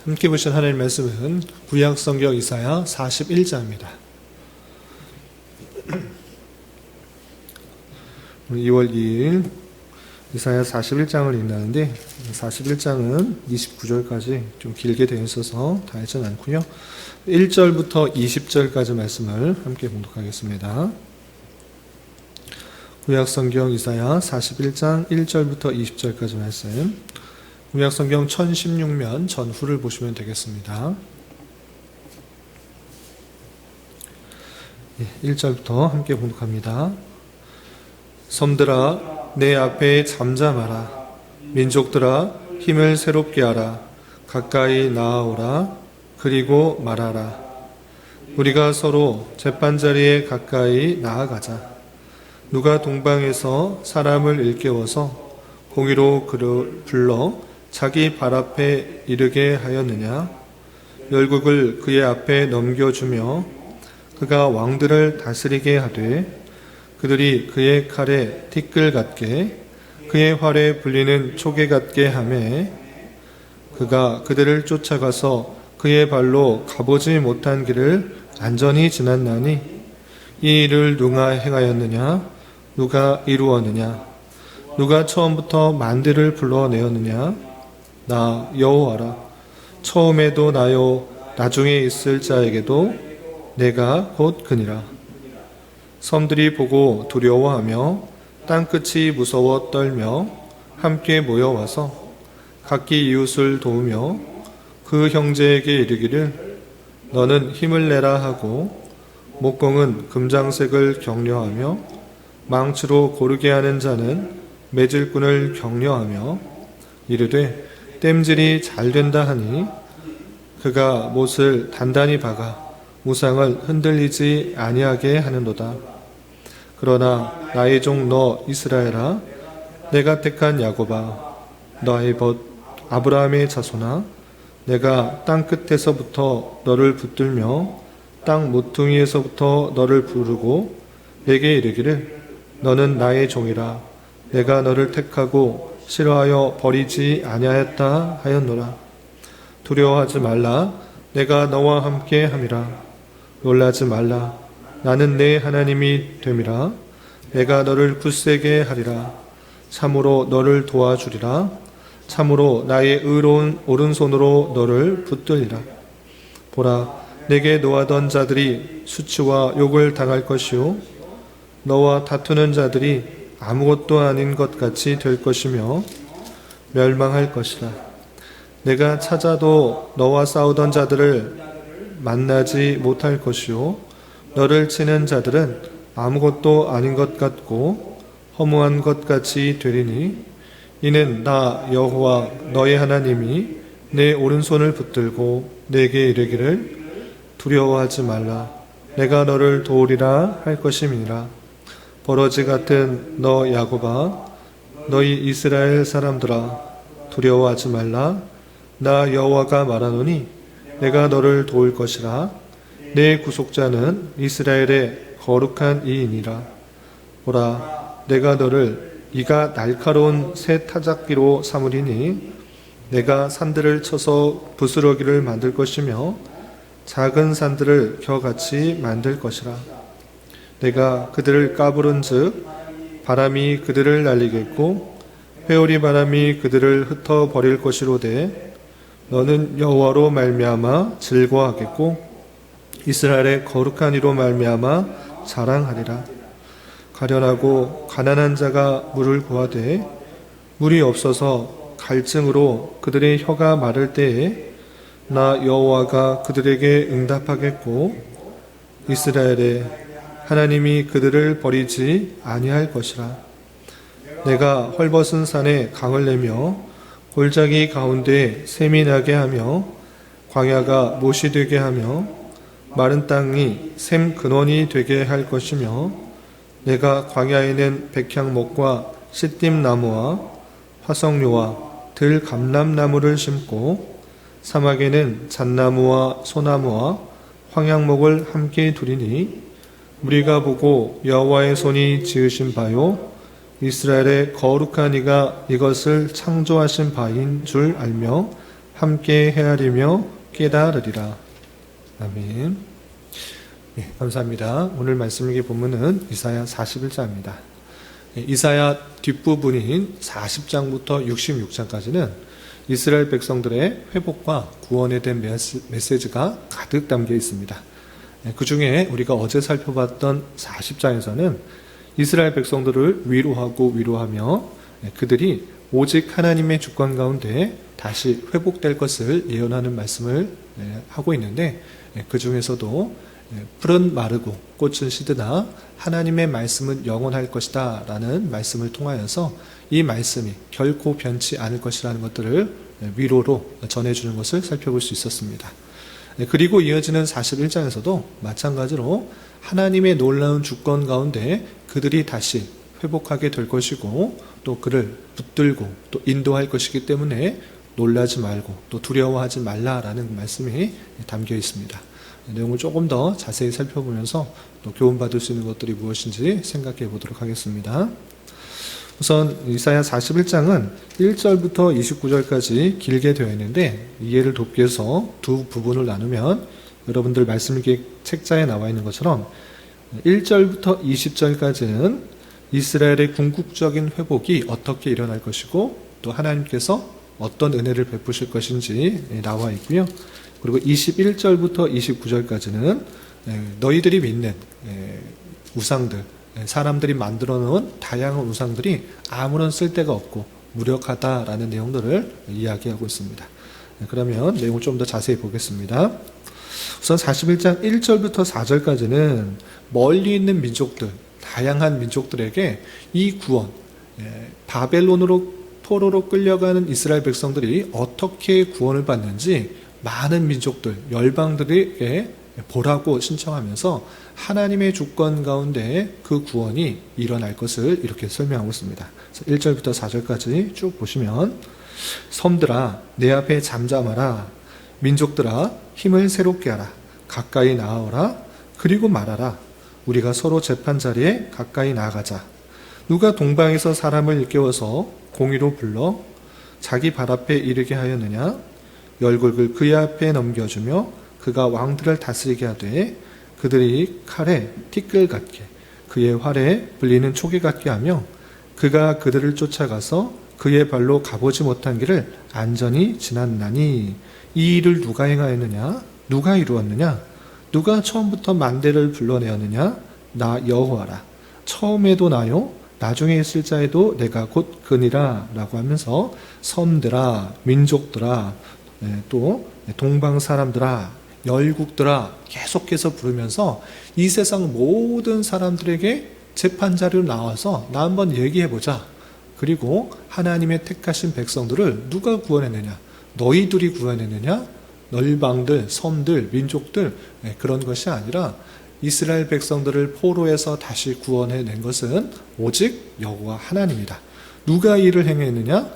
함께 보실 하나님의 말씀은 구약성경 이사야 41장입니다. 2월 2일 이사야 41장을 읽는데 41장은 29절까지 좀 길게 되어 있어서 다 읽지는 않고요. 1절부터 20절까지 말씀을 함께 봉독하겠습니다. 구약성경 이사야 41장 1절부터 20절까지 말씀, 구약성경 1016면 전후를 보시면 되겠습니다. 1절부터 함께 봉독합니다. 섬들아 내 앞에 잠잠하라. 민족들아 힘을 새롭게 하라. 가까이 나아오라. 그리고 말하라. 우리가 서로 재판자리에 가까이 나아가자. 누가 동방에서 사람을 일깨워서 공의로 그를 불러 자기 발 앞에 이르게 하였느냐? 열국을 그의 앞에 넘겨주며 그가 왕들을 다스리게 하되 그들이 그의 칼에 티끌 같게 그의 활에 불리는 초계 같게 하매 그가 그들을 쫓아가서 그의 발로 가보지 못한 길을 안전히 지났나니 이 일을 누가 행하였느냐? 누가 이루었느냐? 누가 처음부터 만대를 불러내었느냐? 나 여호와라. 처음에도 나요 나중에 있을 자에게도 내가 곧 그니라. 섬들이 보고 두려워하며 땅끝이 무서워 떨며 함께 모여와서 각기 이웃을 도우며 그 형제에게 이르기를 너는 힘을 내라 하고 목공은 금장색을 격려하며 망치로 고르게 하는 자는 매질꾼을 격려하며 이르되 땜질이 잘 된다 하니 그가 못을 단단히 박아 우상을 흔들리지 아니하게 하는도다. 그러나 나의 종 너 이스라엘아, 내가 택한 야곱아, 너의 벗 아브라함의 자손아, 내가 땅 끝에서부터 너를 붙들며 땅 모퉁이에서부터 너를 부르고 내게 이르기를 너는 나의 종이라. 내가 너를 택하고 싫어하여 버리지 아니하였다 하였노라. 두려워하지 말라. 내가 너와 함께 함이라. 놀라지 말라. 나는 내 하나님이 됨이라. 내가 너를 굳세게 하리라. 참으로 너를 도와주리라. 참으로 나의 의로운 오른손으로 너를 붙들리라. 보라, 내게 노하던 자들이 수치와 욕을 당할 것이요 너와 다투는 자들이 아무것도 아닌 것 같이 될 것이며 멸망할 것이라. 내가 찾아도 너와 싸우던 자들을 만나지 못할 것이요 너를 치는 자들은 아무것도 아닌 것 같고 허무한 것 같이 되리니 이는 나 여호와 너의 하나님이 내 오른손을 붙들고 내게 이르기를 두려워하지 말라. 내가 너를 도우리라 할 것임이니라. 버러지 같은 너 야곱아, 너희 이스라엘 사람들아, 두려워하지 말라. 나 여호와가 말하노니 내가 너를 도울 것이라. 내 구속자는 이스라엘의 거룩한 이이니라. 보라, 내가 너를 이가 날카로운 새 타작기로 삼으리니 내가 산들을 쳐서 부스러기를 만들 것이며 작은 산들을 겨같이 만들 것이라. 내가 그들을 까부른즉 바람이 그들을 날리겠고 회오리 바람이 그들을 흩어버릴 것이로되 너는 여호와로 말미암아 즐거워하겠고 이스라엘의 거룩한 이로 말미암아 자랑하리라. 가련하고 가난한 자가 물을 구하되 물이 없어서 갈증으로 그들의 혀가 마를 때에 나 여호와가 그들에게 응답하겠고 이스라엘의 하나님이 그들을 버리지 아니할 것이라. 내가 헐벗은 산에 강을 내며 골짜기 가운데 샘이 나게 하며 광야가 못이 되게 하며 마른 땅이 샘 근원이 되게 할 것이며 내가 광야에는 백향목과 시띠나무와 화석류와 들감람나무를 심고 사막에는 잣나무와 소나무와 황양목을 함께 두리니 우리가 보고 여호와의 손이 지으신 바요 이스라엘의 거룩한 이가 이것을 창조하신 바인 줄 알며 함께 헤아리며 깨달으리라. 아멘. 네, 감사합니다. 오늘 말씀 본문은 이사야 41장입니다. 이사야 뒷부분인 40장부터 66장까지는 이스라엘 백성들의 회복과 구원에 대한 메시지가 가득 담겨 있습니다. 그 중에 우리가 어제 살펴봤던 40장에서는 이스라엘 백성들을 위로하며 그들이 오직 하나님의 주권 가운데 다시 회복될 것을 예언하는 말씀을 하고 있는데, 그 중에서도 풀은 마르고 꽃은 시드나 하나님의 말씀은 영원할 것이다 라는 말씀을 통하여서 이 말씀이 결코 변치 않을 것이라는 것들을 위로로 전해주는 것을 살펴볼 수 있었습니다. 그리고 이어지는 41장에서도 마찬가지로 하나님의 놀라운 주권 가운데 그들이 다시 회복하게 될 것이고 또 그를 붙들고 또 인도할 것이기 때문에 놀라지 말고 또 두려워하지 말라라는 말씀이 담겨 있습니다. 내용을 조금 더 자세히 살펴보면서 또 교훈받을 수 있는 것들이 무엇인지 생각해 보도록 하겠습니다. 우선 이사야 41장은 1절부터 29절까지 길게 되어 있는데 이해를 돕기 위해서 두 부분을 나누면 여러분들 말씀일기 책자에 나와 있는 것처럼 1절부터 20절까지는 이스라엘의 궁극적인 회복이 어떻게 일어날 것이고 또 하나님께서 어떤 은혜를 베푸실 것인지 나와 있고요. 그리고 21절부터 29절까지는 너희들이 믿는 우상들, 사람들이 만들어 놓은 다양한 우상들이 아무런 쓸데가 없고 무력하다라는 내용들을 이야기하고 있습니다. 그러면 내용을 좀 더 자세히 보겠습니다. 우선 41장 1절부터 4절까지는 멀리 있는 민족들, 다양한 민족들에게 이 구원, 바벨론으로 포로로 끌려가는 이스라엘 백성들이 어떻게 구원을 받는지 많은 민족들, 열방들에게 보라고 신청하면서 하나님의 주권 가운데 그 구원이 일어날 것을 이렇게 설명하고 있습니다. 1절부터 4절까지 쭉 보시면 섬들아 내 앞에 잠잠하라. 민족들아 힘을 새롭게 하라. 가까이 나아오라. 그리고 말하라. 우리가 서로 재판 자리에 가까이 나아가자. 누가 동방에서 사람을 일깨워서 공의로 불러 자기 발 앞에 이르게 하였느냐? 열국을 그의 앞에 넘겨주며 그가 왕들을 다스리게 하되 그들이 칼에 티끌 같게 그의 활에 불리는 초계 같게 하며 그가 그들을 쫓아가서 그의 발로 가보지 못한 길을 안전히 지났나니 이 일을 누가 행하였느냐? 누가 이루었느냐? 누가 처음부터 만대를 불러내었느냐? 나 여호와라. 처음에도 나요? 나중에 있을 자에도 내가 곧 그니라 라고 하면서 섬들아, 민족들아, 또 동방 사람들아, 열국들아 계속해서 부르면서 이 세상 모든 사람들에게 재판자리로 나와서 나 한번 얘기해보자. 그리고 하나님의 택하신 백성들을 누가 구원했느냐? 너희들이 구원했느냐? 열방들, 섬들, 민족들, 그런 것이 아니라 이스라엘 백성들을 포로에서 다시 구원해낸 것은 오직 여호와 하나님이다. 누가 이를 행했느냐?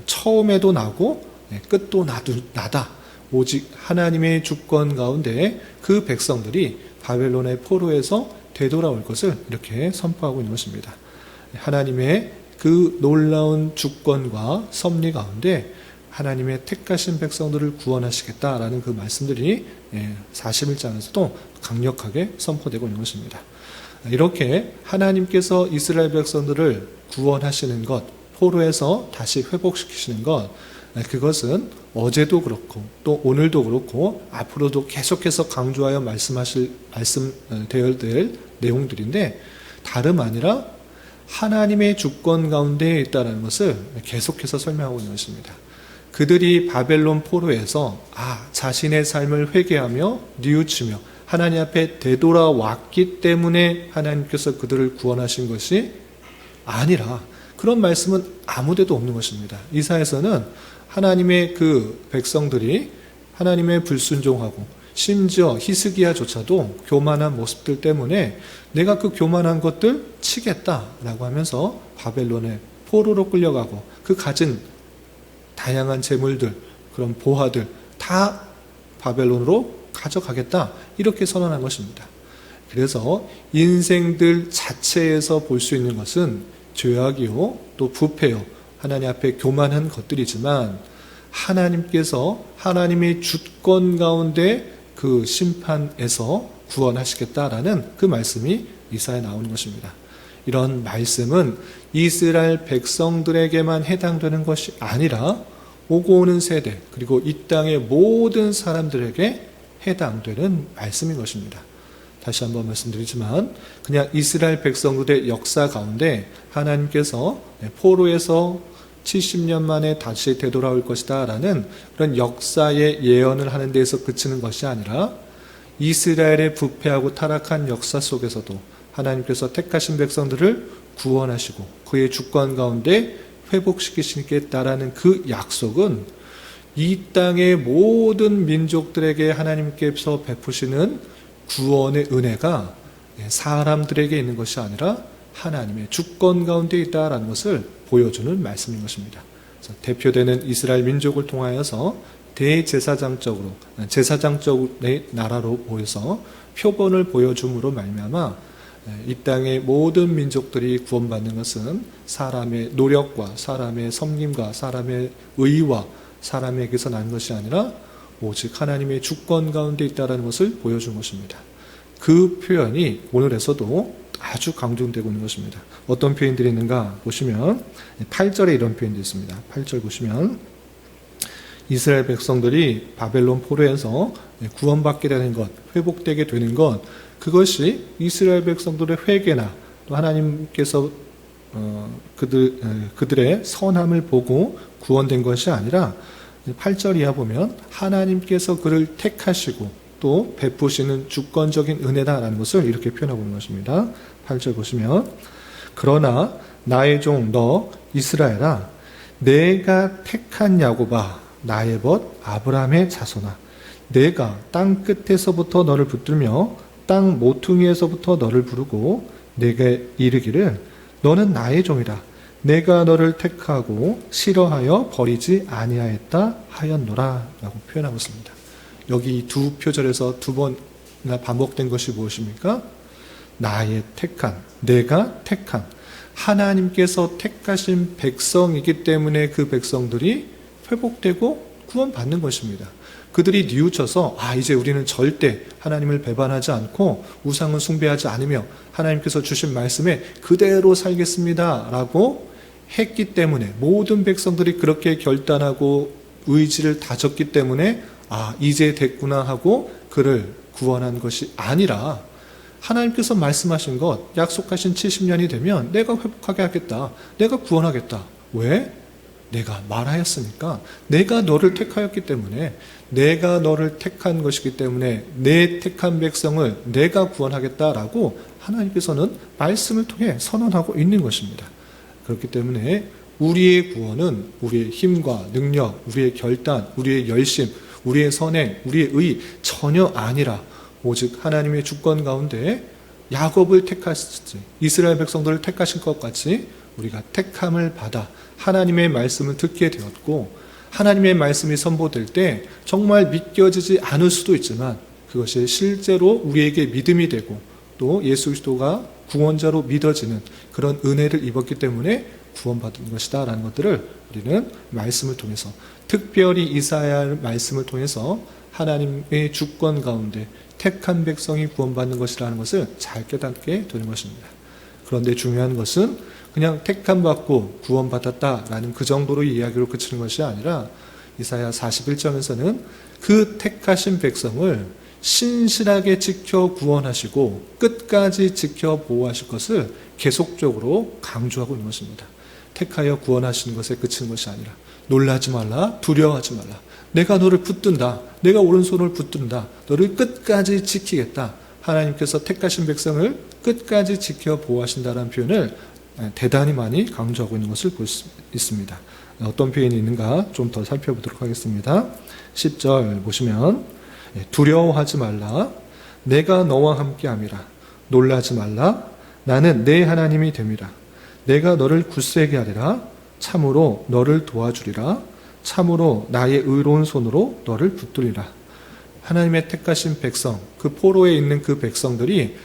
처음에도 나고 끝도 나다. 오직 하나님의 주권 가운데 그 백성들이 바벨론의 포로에서 되돌아올 것을 이렇게 선포하고 있는 것입니다. 하나님의 그 놀라운 주권과 섭리 가운데 하나님의 택하신 백성들을 구원하시겠다라는 그 말씀들이 41장에서도 강력하게 선포되고 있는 것입니다. 이렇게 하나님께서 이스라엘 백성들을 구원하시는 것, 포로에서 다시 회복시키시는 것, 그것은 어제도 그렇고 또 오늘도 그렇고 앞으로도 계속해서 강조하여 말씀되어야 될 내용들인데 다름 아니라 하나님의 주권 가운데 있다는 것을 계속해서 설명하고 있는 것입니다. 그들이 바벨론 포로에서 자신의 삶을 회개하며 뉘우치며 하나님 앞에 되돌아왔기 때문에 하나님께서 그들을 구원하신 것이 아니라 그런 말씀은 아무데도 없는 것입니다. 이사야서는 하나님의 그 백성들이 하나님의 불순종하고 심지어 히스기야조차도 교만한 모습들 때문에 내가 그 교만한 것들 치겠다라고 하면서 바벨론의 포로로 끌려가고 그 가진 다양한 재물들, 그런 보화들 다 바벨론으로 가져가겠다 이렇게 선언한 것입니다. 그래서 인생들 자체에서 볼 수 있는 것은 죄악이요 또 부패요 하나님 앞에 교만한 것들이지만 하나님께서 하나님의 주권 가운데 그 심판에서 구원하시겠다라는 그 말씀이 이사야에 나오는 것입니다. 이런 말씀은 이스라엘 백성들에게만 해당되는 것이 아니라 오고 오는 세대 그리고 이 땅의 모든 사람들에게 해당되는 말씀인 것입니다. 다시 한번 말씀드리지만 그냥 이스라엘 백성들의 역사 가운데 하나님께서 포로에서 70년 만에 다시 되돌아올 것이다 라는 그런 역사의 예언을 하는 데에서 그치는 것이 아니라 이스라엘의 부패하고 타락한 역사 속에서도 하나님께서 택하신 백성들을 구원하시고 그의 주권 가운데 회복시키시겠다라는 그 약속은 이 땅의 모든 민족들에게 하나님께서 베푸시는 구원의 은혜가 사람들에게 있는 것이 아니라 하나님의 주권 가운데 있다라는 것을 보여주는 말씀인 것입니다. 대표되는 이스라엘 민족을 통하여서 대제사장적으로 제사장적의 나라로 보여서 표본을 보여줌으로 말미암아 이 땅의 모든 민족들이 구원받는 것은 사람의 노력과 사람의 섬김과 사람의 의와 사람에게서 난 것이 아니라 오직 하나님의 주권 가운데 있다는 것을 보여준 것입니다. 그 표현이 오늘에서도 아주 강조되고 있는 것입니다. 어떤 표현들이 있는가 보시면 8절에 이런 표현이 있습니다. 8절 보시면 이스라엘 백성들이 바벨론 포로에서 구원받게 되는 것, 회복되게 되는 것, 그것이 이스라엘 백성들의 회개나 또 하나님께서 그들의 선함을 보고 구원된 것이 아니라 8절 이하 보면 하나님께서 그를 택하시고 또 베푸시는 주권적인 은혜다라는 것을 이렇게 표현하고 있는 것입니다. 8절 보시면 그러나 나의 종 너 이스라엘아 내가 택한 야곱아 나의 벗 아브라함의 자손아 내가 땅 끝에서부터 너를 붙들며 땅 모퉁이에서부터 너를 부르고 내게 이르기를 너는 나의 종이라 내가 너를 택하고 싫어하여 버리지 아니하였다 하였노라 라고 표현하고 있습니다. 여기 두 표절에서 두 번이나 반복된 것이 무엇입니까? 나의 택한, 내가 택한, 하나님께서 택하신 백성이기 때문에 그 백성들이 회복되고 구원받는 것입니다. 그들이 뉘우쳐서 이제 우리는 절대 하나님을 배반하지 않고 우상은 숭배하지 않으며 하나님께서 주신 말씀에 그대로 살겠습니다 라고 했기 때문에 모든 백성들이 그렇게 결단하고 의지를 다졌기 때문에 이제 됐구나 하고 그를 구원한 것이 아니라 하나님께서 말씀하신 것 약속하신 70년이 되면 내가 회복하게 하겠다. 내가 구원하겠다. 왜? 내가 말하였으니까 내가 너를 택하였기 때문에 내가 너를 택한 것이기 때문에 내 택한 백성을 내가 구원하겠다라고 하나님께서는 말씀을 통해 선언하고 있는 것입니다. 그렇기 때문에 우리의 구원은 우리의 힘과 능력, 우리의 결단, 우리의 열심, 우리의 선행, 우리의 의 전혀 아니라 오직 하나님의 주권 가운데 야곱을 택하시지 이스라엘 백성들을 택하신 것 같이 우리가 택함을 받아 하나님의 말씀을 듣게 되었고 하나님의 말씀이 선포될 때 정말 믿겨지지 않을 수도 있지만 그것이 실제로 우리에게 믿음이 되고 또 예수 그리스도가 구원자로 믿어지는 그런 은혜를 입었기 때문에 구원받은 것이다 라는 것들을 우리는 말씀을 통해서 특별히 이사야의 말씀을 통해서 하나님의 주권 가운데 택한 백성이 구원받는 것이라는 것을 잘 깨닫게 되는 것입니다. 그런데 중요한 것은 그냥 택함 받고 구원받았다라는 그 정도로 이야기로 그치는 것이 아니라 이사야 41장에서는 그 택하신 백성을 신실하게 지켜 구원하시고 끝까지 지켜 보호하실 것을 계속적으로 강조하고 있는 것입니다. 택하여 구원하시는 것에 그치는 것이 아니라 놀라지 말라, 두려워하지 말라. 내가 너를 붙든다. 내가 오른손을 붙든다. 너를 끝까지 지키겠다. 하나님께서 택하신 백성을 끝까지 지켜 보호하신다는 표현을 대단히 많이 강조하고 있는 것을 볼 수 있습니다. 어떤 표현이 있는가 좀 더 살펴보도록 하겠습니다. 10절 보시면 두려워하지 말라. 내가 너와 함께함이라. 놀라지 말라. 나는 내 하나님이 됨이라. 내가 너를 굳세게 하리라. 참으로 너를 도와주리라. 참으로 나의 의로운 손으로 너를 붙들리라. 하나님의 택하신 백성, 그 포로에 있는 그 백성들이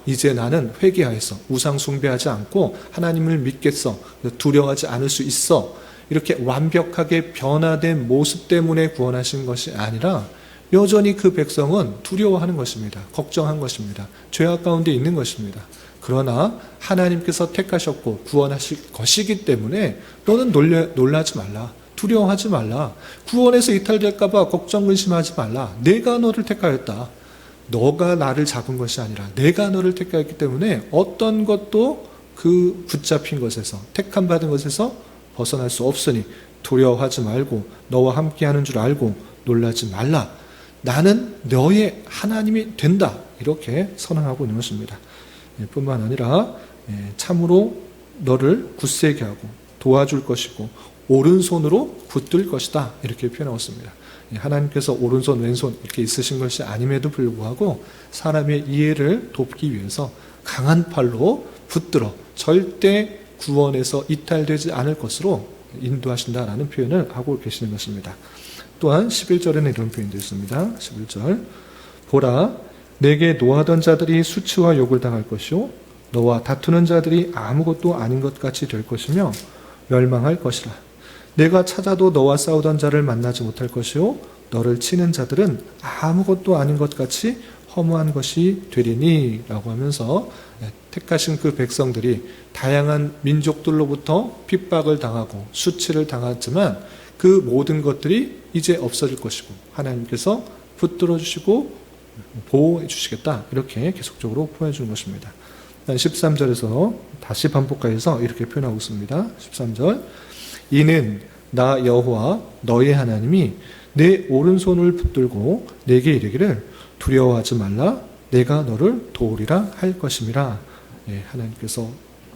이제 나는 회개하였어. 우상 숭배하지 않고 하나님을 믿겠어. 두려워하지 않을 수 있어. 이렇게 완벽하게 변화된 모습 때문에 구원하신 것이 아니라 여전히 그 백성은 두려워하는 것입니다. 걱정한 것입니다. 죄악 가운데 있는 것입니다. 그러나 하나님께서 택하셨고 구원하실 것이기 때문에 너는 놀라지 말라. 두려워하지 말라. 구원에서 이탈될까 봐 걱정 근심하지 말라. 내가 너를 택하였다. 너가 나를 잡은 것이 아니라 내가 너를 택하였기 때문에 어떤 것도 그 붙잡힌 것에서 택함 받은 것에서 벗어날 수 없으니 두려워하지 말고 너와 함께하는 줄 알고 놀라지 말라. 나는 너의 하나님이 된다. 이렇게 선언하고 있는 것입니다. 뿐만 아니라 참으로 너를 굳세게 하고 도와줄 것이고 오른손으로 붙들 것이다. 이렇게 표현하고 있습니다. 하나님께서 오른손 왼손 이렇게 있으신 것이 아님에도 불구하고 사람의 이해를 돕기 위해서 강한 팔로 붙들어 절대 구원에서 이탈되지 않을 것으로 인도하신다라는 표현을 하고 계시는 것입니다. 또한 11절에는 이런 표현도 있습니다. 11절 보라 내게 노하던 자들이 수치와 욕을 당할 것이요 너와 다투는 자들이 아무것도 아닌 것 같이 될 것이며 멸망할 것이라. 내가 찾아도 너와 싸우던 자를 만나지 못할 것이요 너를 치는 자들은 아무것도 아닌 것 같이 허무한 것이 되리니 라고 하면서 택하신 그 백성들이 다양한 민족들로부터 핍박을 당하고 수치를 당했지만 그 모든 것들이 이제 없어질 것이고 하나님께서 붙들어 주시고 보호해 주시겠다. 이렇게 계속적으로 표현해 주는 것입니다. 13절에서 다시 반복하여서 이렇게 표현하고 있습니다. 13절 이는 나 여호와 너의 하나님이 내 오른손을 붙들고 내게 이르기를 두려워하지 말라 내가 너를 도우리라 할 것임이라. 하나님께서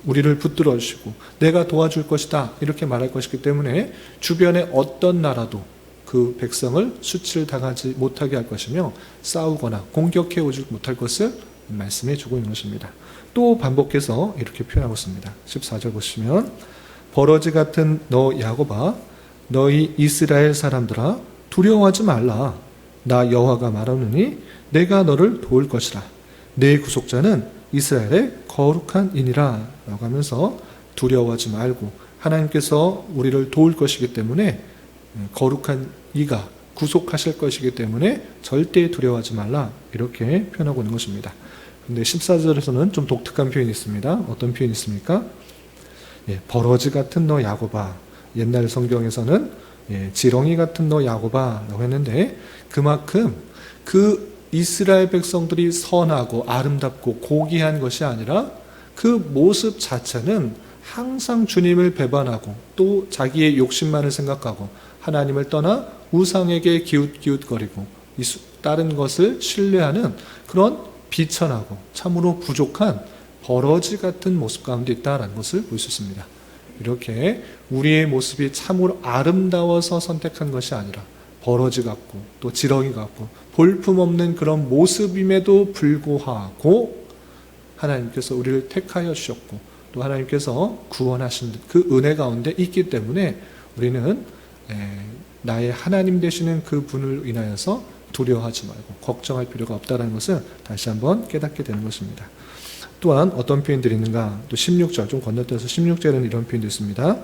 우리를 붙들어 주시고 내가 도와줄 것이다 이렇게 말할 것이기 때문에 주변의 어떤 나라도 그 백성을 수치를 당하지 못하게 할 것이며 싸우거나 공격해 오지 못할 것을 말씀해 주고 있는 것입니다. 또 반복해서 이렇게 표현하고 있습니다. 14절 보시면 버러지 같은 너 야곱아 너희 이스라엘 사람들아 두려워하지 말라 나 여호와가 말하노니 내가 너를 도울 것이라 내 구속자는 이스라엘의 거룩한 이니라 라고 하면서 두려워하지 말고 하나님께서 우리를 도울 것이기 때문에 거룩한 이가 구속하실 것이기 때문에 절대 두려워하지 말라 이렇게 표현하고 있는 것입니다. 그런데 14절에서는 좀 독특한 표현이 있습니다. 어떤 표현이 있습니까? 버러지 같은 너 야곱아. 옛날 성경에서는 지렁이 같은 너 야곱아 라고 했는데 그만큼 그 이스라엘 백성들이 선하고 아름답고 고귀한 것이 아니라 그 모습 자체는 항상 주님을 배반하고 또 자기의 욕심만을 생각하고 하나님을 떠나 우상에게 기웃기웃거리고 다른 것을 신뢰하는 그런 비천하고 참으로 부족한 버러지 같은 모습 가운데 있다는 것을 볼 수 있습니다. 이렇게 우리의 모습이 참으로 아름다워서 선택한 것이 아니라 버러지 같고 또 지렁이 같고 볼품없는 그런 모습임에도 불구하고 하나님께서 우리를 택하여 주셨고 또 하나님께서 구원하신 그 은혜 가운데 있기 때문에 우리는 나의 하나님 되시는 그 분을 인하여서 두려워하지 말고 걱정할 필요가 없다는 것을 다시 한번 깨닫게 되는 것입니다. 또한 어떤 표현들이 있는가? 또 16절 좀 건너뛰어서 16절에는 이런 표현도 있습니다.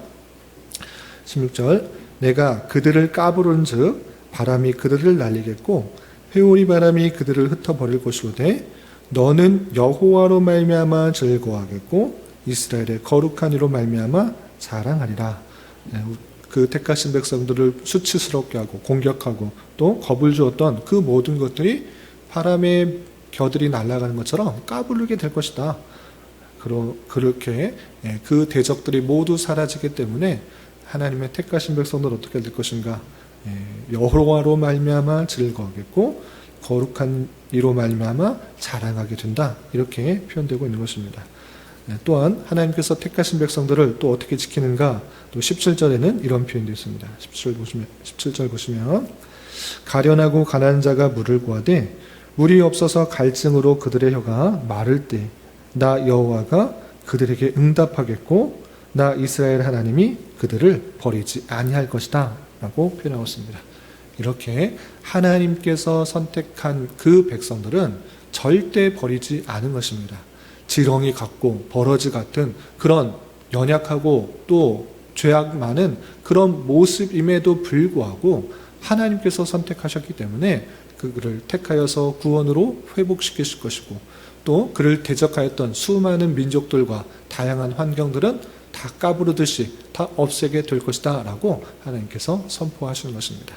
16절 내가 그들을 까부른 즉 바람이 그들을 날리겠고 회오리 바람이 그들을 흩어버릴 것이로되 너는 여호와로 말미암아 즐거워하겠고 이스라엘의 거룩한 이로 말미암아 자랑하리라. 그 택하신 백성들을 수치스럽게 하고 공격하고 또 겁을 주었던 그 모든 것들이 바람의 겨들이 날아가는 것처럼 까부르게 될 것이다. 그렇게 그 대적들이 모두 사라지기 때문에 하나님의 택하신 백성들은 어떻게 될 것인가? 여호와로 말미암아 즐거워하겠고 거룩한 이로 말미암아 자랑하게 된다. 이렇게 표현되고 있는 것입니다. 또한 하나님께서 택하신 백성들을 또 어떻게 지키는가? 또 17절에는 이런 표현도 있습니다. 17절 보시면 가련하고 가난한 자가 물을 구하되 물이 없어서 갈증으로 그들의 혀가 마를 때 나 여호와가 그들에게 응답하겠고 나 이스라엘 하나님이 그들을 버리지 아니할 것이다 라고 표현하고 있습니다. 이렇게 하나님께서 선택한 그 백성들은 절대 버리지 않은 것입니다. 지렁이 같고 버러지 같은 그런 연약하고 또 죄악 많은 그런 모습임에도 불구하고 하나님께서 선택하셨기 때문에 그를 택하여서 구원으로 회복시키실 것이고, 또 그를 대적하였던 수많은 민족들과 다양한 환경들은 다 까부르듯이 다 없애게 될 것이다 라고 하나님께서 선포하시는 것입니다.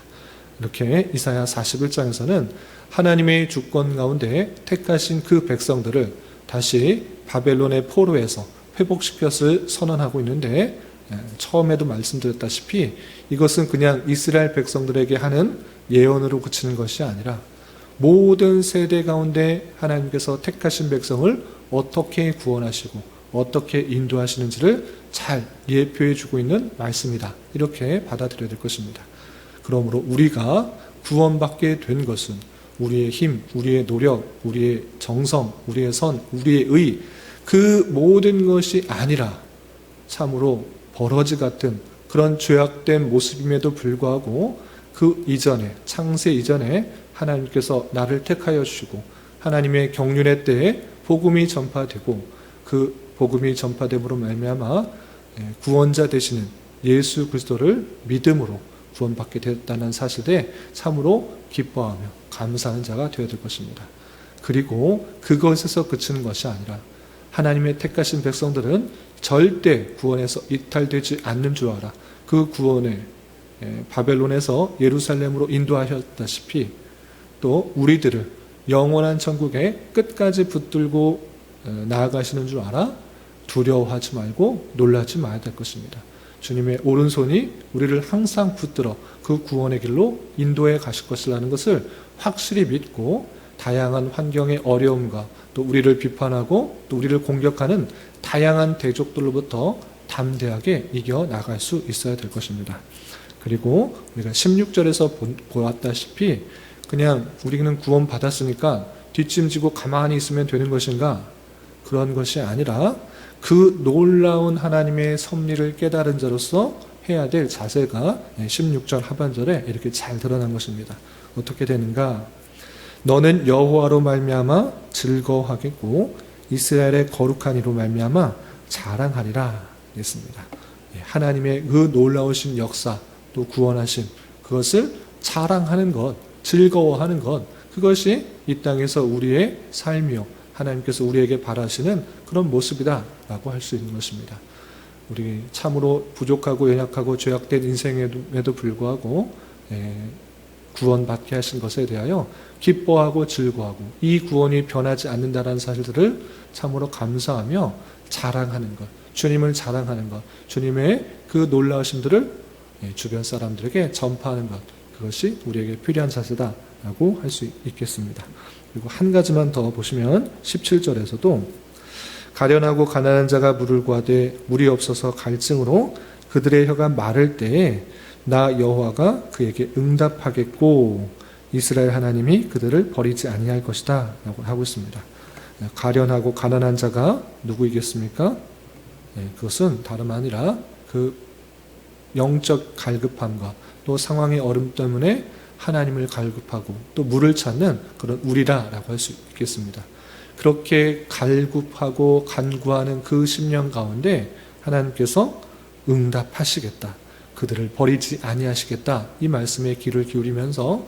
이렇게 이사야 41장에서는 하나님의 주권 가운데 택하신 그 백성들을 다시 바벨론의 포로에서 회복시켰을 선언하고 있는데, 처음에도 말씀드렸다시피 이것은 그냥 이스라엘 백성들에게 하는 예언으로 그치는 것이 아니라 모든 세대 가운데 하나님께서 택하신 백성을 어떻게 구원하시고 어떻게 인도하시는지를 잘 예표해 주고 있는 말씀이다, 이렇게 받아들여야 될 것입니다. 그러므로 우리가 구원받게 된 것은 우리의 힘, 우리의 노력, 우리의 정성, 우리의 선, 우리의 의, 그 모든 것이 아니라 참으로 버러지 같은 그런 죄악된 모습임에도 불구하고 그 이전에, 창세 이전에 하나님께서 나를 택하여 주시고 하나님의 경륜의 때에 복음이 전파되고 그 복음이 전파됨으로 말미암아 구원자 되시는 예수 그리스도를 믿음으로 구원받게 되었다는 사실에 참으로 기뻐하며 감사하는 자가 되어야 될 것입니다. 그리고 그것에서 그치는 것이 아니라 하나님의 택하신 백성들은 절대 구원에서 이탈되지 않는 줄 알아 그 구원에 바벨론에서 예루살렘으로 인도하셨다시피 또 우리들을 영원한 천국에 끝까지 붙들고 나아가시는 줄 알아 두려워하지 말고 놀라지 말아야 될 것입니다. 주님의 오른손이 우리를 항상 붙들어 그 구원의 길로 인도해 가실 것이라는 것을 확실히 믿고 다양한 환경의 어려움과 또 우리를 비판하고 또 우리를 공격하는 다양한 대적들로부터 담대하게 이겨나갈 수 있어야 될 것입니다. 그리고 우리가 16절에서 보았다시피 그냥 우리는 구원 받았으니까 뒷짐지고 가만히 있으면 되는 것인가? 그런 것이 아니라 그 놀라운 하나님의 섭리를 깨달은 자로서 해야 될 자세가 16절 하반절에 이렇게 잘 드러난 것입니다. 어떻게 되는가? 너는 여호와로 말미암아 즐거워하겠고 이스라엘의 거룩한 이로 말미암아 자랑하리라 했습니다. 하나님의 그 놀라우신 역사 또 구원하심, 그것을 자랑하는 것, 즐거워하는 것, 그것이 이 땅에서 우리의 삶이요 하나님께서 우리에게 바라시는 그런 모습이다라고 할 수 있는 것입니다. 우리 참으로 부족하고 연약하고 죄악된 인생에도 불구하고 구원받게 하신 것에 대하여 기뻐하고 즐거워하고 이 구원이 변하지 않는다는 사실들을 참으로 감사하며 자랑하는 것, 주님을 자랑하는 것, 주님의 그 놀라우심들을 주변 사람들에게 전파하는 것, 그것이 우리에게 필요한 자세다라고 할 수 있겠습니다. 그리고 한 가지만 더 보시면 17절에서도 가련하고 가난한 자가 물을 구하되 물이 없어서 갈증으로 그들의 혀가 마를 때에 나 여호와가 그에게 응답하겠고 이스라엘 하나님이 그들을 버리지 아니할 것이다 라고 하고 있습니다. 가련하고 가난한 자가 누구이겠습니까? 그것은 다름 아니라 그 영적 갈급함과 또 상황의 어려움 때문에 하나님을 갈급하고 또 물을 찾는 그런 우리라고 할 수 있겠습니다. 그렇게 갈급하고 간구하는 그 심령 가운데 하나님께서 응답하시겠다, 그들을 버리지 아니하시겠다, 이 말씀에 귀를 기울이면서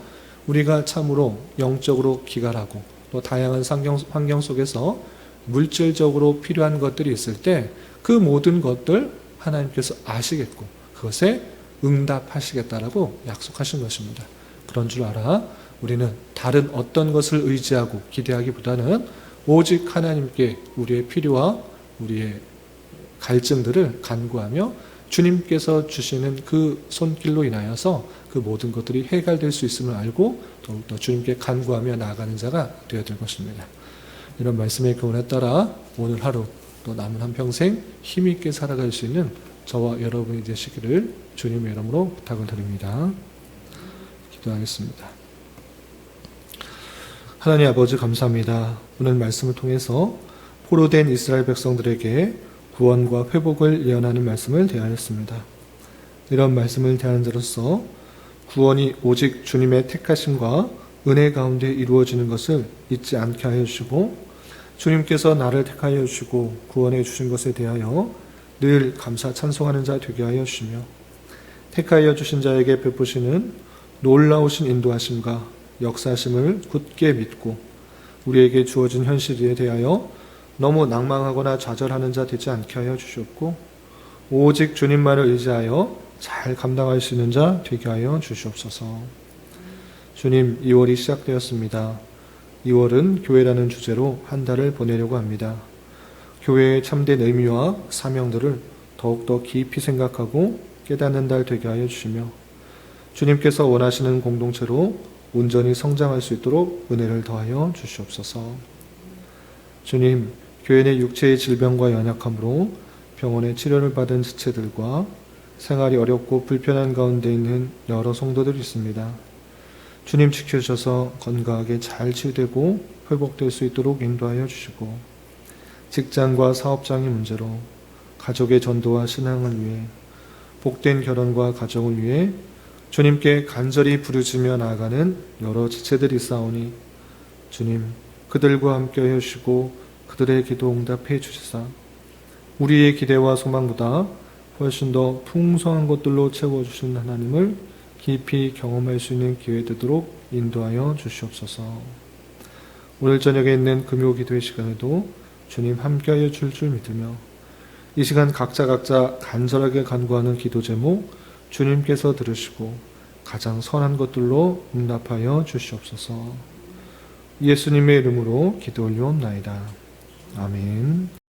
우리가 참으로 영적으로 기갈하고 또 다양한 환경 속에서 물질적으로 필요한 것들이 있을 때 그 모든 것들 하나님께서 아시겠고 그것에 응답하시겠다라고 약속하신 것입니다. 그런 줄 알아 우리는 다른 어떤 것을 의지하고 기대하기보다는 오직 하나님께 우리의 필요와 우리의 갈증들을 간구하며 주님께서 주시는 그 손길로 인하여서 그 모든 것들이 해결될 수 있음을 알고 더욱더 주님께 간구하며 나아가는 자가 되어야 될 것입니다. 이런 말씀의 교훈에 따라 오늘 하루 또 남은 한평생 힘있게 살아갈 수 있는 저와 여러분이 되시기를 주님의 이름으로 부탁을 드립니다. 기도하겠습니다. 하나님 아버지 감사합니다. 오늘 말씀을 통해서 포로된 이스라엘 백성들에게 구원과 회복을 예언하는 말씀을 대하였습니다. 이런 말씀을 대하는 자로서 구원이 오직 주님의 택하심과 은혜 가운데 이루어지는 것을 잊지 않게 하여 주시고 주님께서 나를 택하여 주시고 구원해 주신 것에 대하여 늘 감사 찬송하는 자 되게 하여 주시며 택하여 주신 자에게 베푸시는 놀라우신 인도하심과 역사심을 굳게 믿고 우리에게 주어진 현실에 대하여 너무 낭망하거나 좌절하는 자 되지 않게 하여 주시옵고 오직 주님만을 의지하여 잘 감당할 수 있는 자 되게 하여 주시옵소서. 주님, 2월이 시작되었습니다. 2월은 교회라는 주제로 한 달을 보내려고 합니다. 교회의 참된 의미와 사명들을 더욱더 깊이 생각하고 깨닫는 달 되게 하여 주시며 주님께서 원하시는 공동체로 온전히 성장할 수 있도록 은혜를 더하여 주시옵소서. 주님, 교회 내 육체의 질병과 연약함으로 병원에 치료를 받은 지체들과 생활이 어렵고 불편한 가운데 있는 여러 성도들이 있습니다. 주님 지켜주셔서 건강하게 잘 치유되고 회복될 수 있도록 인도하여 주시고 직장과 사업장의 문제로 가족의 전도와 신앙을 위해 복된 결혼과 가정을 위해 주님께 간절히 부르짖으며 나아가는 여러 지체들이 있사오니 주님 그들과 함께 하시고 그들의 기도 응답해 주시사 우리의 기대와 소망보다 훨씬 더 풍성한 것들로 채워주신 하나님을 깊이 경험할 수 있는 기회 되도록 인도하여 주시옵소서. 오늘 저녁에 있는 금요 기도의 시간에도 주님 함께하여 줄 믿으며 이 시간 각자 간절하게 간구하는 기도 제목 주님께서 들으시고 가장 선한 것들로 응답하여 주시옵소서. 예수님의 이름으로 기도 올려옵나이다. 아멘.